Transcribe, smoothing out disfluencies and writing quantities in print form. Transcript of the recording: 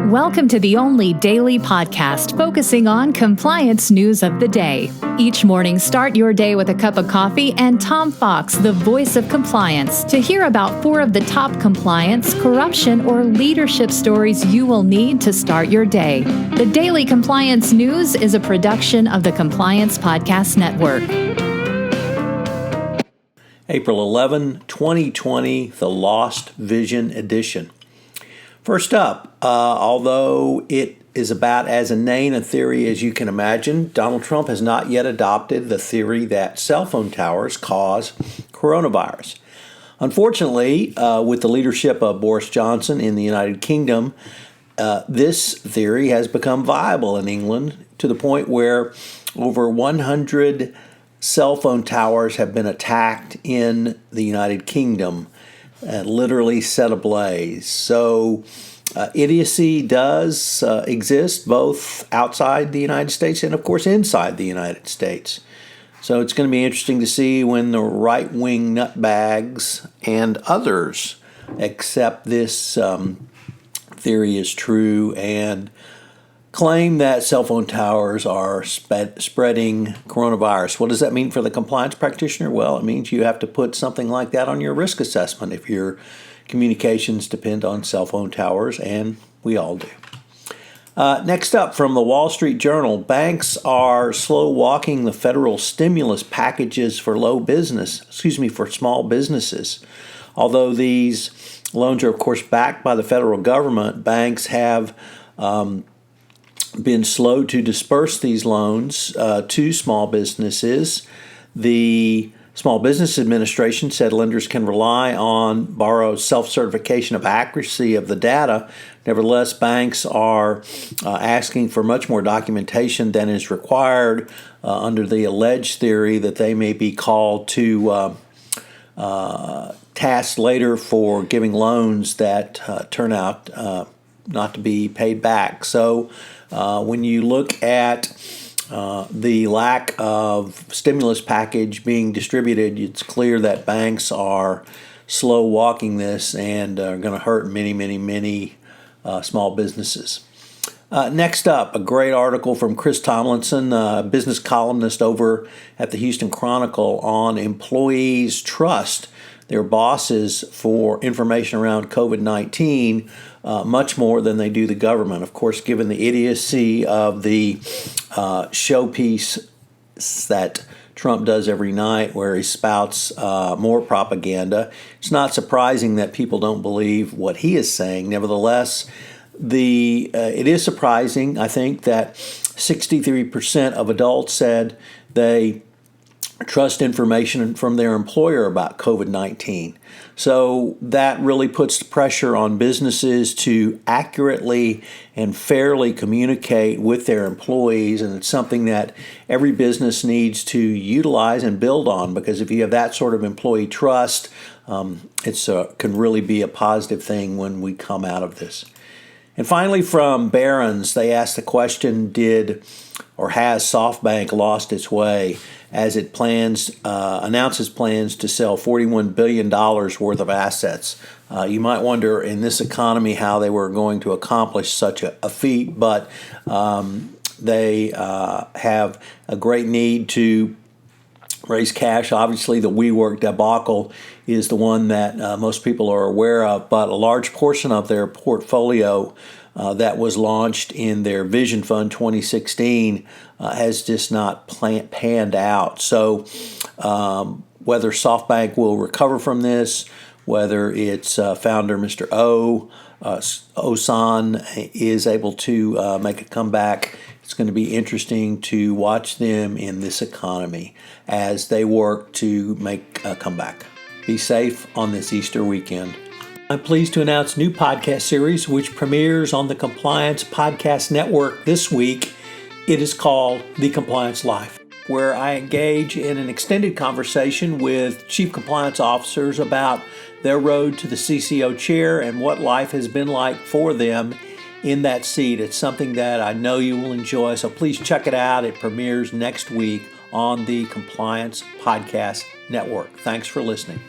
Welcome to the only daily podcast focusing on compliance news of the day. Each morning, start your day with a cup of coffee and Tom Fox, the voice of compliance, to hear about 4 of the top compliance, corruption, or leadership stories you will need to start your day. The Daily Compliance News is a production of the Compliance Podcast Network. April 11, 2020, the Lost Vision Edition. First up, although it is about as inane a theory as you can imagine, Donald Trump has not yet adopted the theory that cell phone towers cause coronavirus. Unfortunately, with the leadership of Boris Johnson in the United Kingdom, this theory has become viable in England to the point where over 100 cell phone towers have been attacked in the United Kingdom and literally set ablaze. So idiocy does exist both outside the United States and, of course, inside the United States. So it's going to be interesting to see when the right-wing nutbags and others accept this theory is true and claim that cell phone towers are spreading coronavirus. What does that mean for the compliance practitioner? Well, it means you have to put something like that on your risk assessment if your communications depend on cell phone towers, and we all do. Next up, from the Wall Street Journal, banks are slow walking the federal stimulus packages for for small businesses. Although these loans are, of course, backed by the federal government, banks have been slow to disperse these loans to small businesses. The Small Business Administration said lenders can rely on borrower's self-certification of accuracy of the data. Nevertheless, banks are asking for much more documentation than is required under the alleged theory that they may be called to task later for giving loans that turn out not to be paid back. So when you look at the lack of stimulus package being distributed, it's clear that banks are slow walking this and are going to hurt many small businesses. Next up, a great article from Chris Tomlinson, a business columnist over at the Houston Chronicle, on employees' trust their bosses for information around COVID-19 much more than they do the government. Of course, given the idiocy of the showpiece that Trump does every night where he spouts more propaganda, it's not surprising that people don't believe what he is saying. Nevertheless, it is surprising, I think, that 63% of adults said they trust information from their employer about COVID-19. So that really puts pressure on businesses to accurately and fairly communicate with their employees, and it's something that every business needs to utilize and build on, because if you have that sort of employee trust, it can really be a positive thing when we come out of this. And finally, from Barron's, they asked the question, has Softbank lost its way as it announces plans to sell $41 billion worth of assets? You might wonder in this economy how they were going to accomplish such a feat, but they have a great need to raise cash. Obviously, the WeWork debacle is the one that most people are aware of, but a large portion of their portfolio that was launched in their Vision Fund 2016 has just not panned out. So whether Softbank will recover from this, whether its founder, Mr. Osan, is able to make a comeback, it's going to be interesting to watch them in this economy as they work to make a comeback. Be safe on this Easter weekend. I'm pleased to announce a new podcast series which premieres on the Compliance Podcast Network this week. It is called The Compliance Life, where I engage in an extended conversation with chief compliance officers about their road to the CCO chair and what life has been like for them in that seat. It's something that I know you will enjoy, so please check it out. It premieres next week on the Compliance Podcast Network. Thanks for listening.